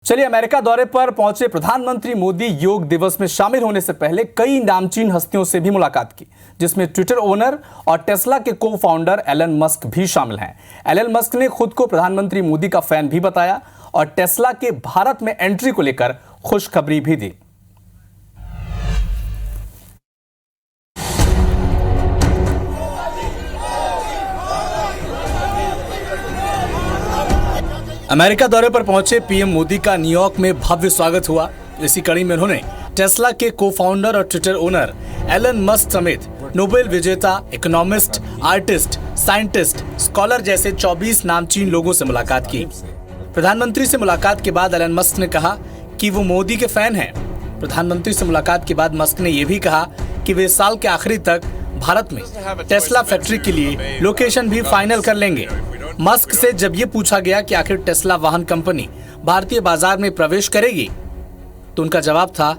चलिए, अमेरिका दौरे पर पहुंचे प्रधानमंत्री मोदी योग दिवस में शामिल होने से पहले कई नामचीन हस्तियों से भी मुलाकात की, जिसमें ट्विटर ओनर और टेस्ला के को फाउंडर एलन मस्क भी शामिल हैं। एलन मस्क ने खुद को प्रधानमंत्री मोदी का फैन भी बताया और टेस्ला के भारत में एंट्री को लेकर खुशखबरी भी दी। अमेरिका दौरे पर पहुंचे पीएम मोदी का न्यूयॉर्क में भव्य स्वागत हुआ। इसी कड़ी में उन्होंने टेस्ला के को फाउंडर और ट्विटर ओनर एलन मस्क समेत नोबेल विजेता, इकोनॉमिस्ट, आर्टिस्ट, साइंटिस्ट, स्कॉलर जैसे 24 नामचीन लोगों से मुलाकात की। प्रधानमंत्री से मुलाकात के बाद एलन मस्क ने कहा कि वो मोदी के फैन हैं। प्रधानमंत्री से मुलाकात के बाद मस्क ने यह भी कहा कि वे साल के आखिरी तक भारत में टेस्ला फैक्ट्री के लिए लोकेशन भी फाइनल कर लेंगे। मस्क से जब ये पूछा गया कि आखिर टेस्ला वाहन कंपनी भारतीय बाजार में प्रवेश करेगी, तो उनका जवाब था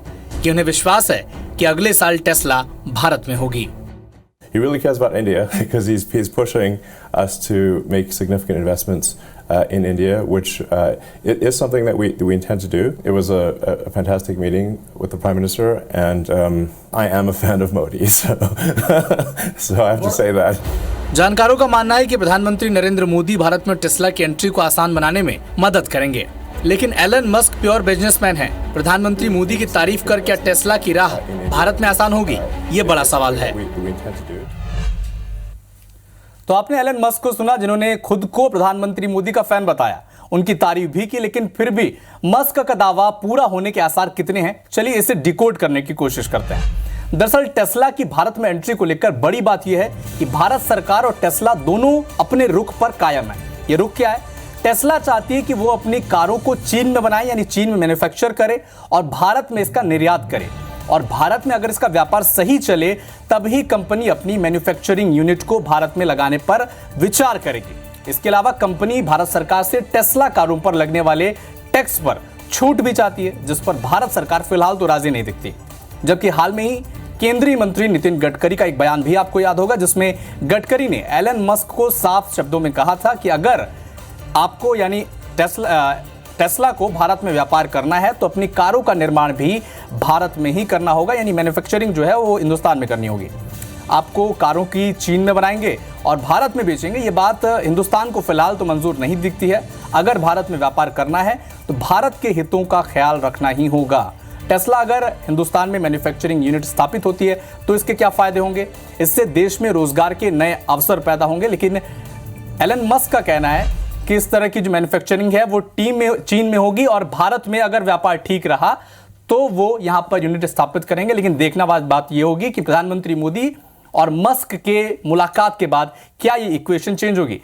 कि उन्हें विश्वास है कि अगले साल टेस्ला भारत में होगी। He really cares about India because he's pushing us to make significant investments in India, which it is something that we intend to do. It was a fantastic meeting with the Prime Minister, and I am a fan of Modi, so I have to say that. जानकारों का मानना है कि प्रधानमंत्री नरेंद्र मोदी भारत में Tesla की entry को आसान बनाने में मदद करेंगे, लेकिन एलन मस्क प्योर बिजनेसमैन हैं। प्रधानमंत्री मोदी की तारीफ कर क्या टेस्ला की राह भारत में आसान होगी, ये बड़ा सवाल है। तो आपने एलन मस्क को सुना, जिन्होंने खुद को प्रधानमंत्री मोदी का फैन बताया, उनकी तारीफ भी की, लेकिन फिर भी मस्क का दावा पूरा होने के आसार कितने हैं, चलिए इसे डिकोड करने की कोशिश करते हैं। दरअसल टेस्ला की भारत में एंट्री को लेकर बड़ी बात यह है कि भारत सरकार और टेस्ला दोनों अपने रुख पर कायम है। ये रुख क्या है? टेस्ला चाहती है कि वो अपनी कारों को चीन में बनाए, यानी चीन में मैन्युफैक्चर करे और भारत में इसका निर्यात करे, और भारत में अगर इसका व्यापार सही चले तभी कंपनी अपनी मैन्युफैक्चरिंग यूनिट को भारत में लगाने पर विचार करेगी। इसके अलावा कंपनी भारत सरकार से टेस्ला कारों पर लगने वाले टैक्स पर छूट भी चाहती है, जिस पर भारत सरकार फिलहाल तो राजी नहीं दिखती। जबकि हाल में ही केंद्रीय मंत्री नितिन गडकरी का एक बयान भी आपको याद होगा, जिसमें गडकरी ने एलन मस्क को साफ शब्दों में कहा था कि अगर आपको यानी टेस्ला को भारत में व्यापार करना है तो अपनी कारों का निर्माण भी भारत में ही करना होगा, यानी मैन्युफैक्चरिंग जो है वो हिंदुस्तान में करनी होगी। आपको कारों की चीन में बनाएंगे और भारत में बेचेंगे, ये बात हिंदुस्तान को फिलहाल तो मंजूर नहीं दिखती है। अगर भारत में व्यापार करना है तो भारत के हितों का ख्याल रखना ही होगा। टेस्ला अगर हिंदुस्तान में मैन्युफैक्चरिंग यूनिट स्थापित होती है तो इसके क्या फायदे होंगे? इससे देश में रोजगार के नए अवसर पैदा होंगे, लेकिन एलन मस्क का कहना है कि इस तरह की जो मैन्युफैक्चरिंग है वो चीन में होगी और भारत में अगर व्यापार ठीक रहा तो वो यहां पर यूनिट स्थापित करेंगे। लेकिन देखना बात यह होगी कि प्रधानमंत्री मोदी और मस्क के मुलाकात के बाद क्या ये इक्वेशन चेंज होगी।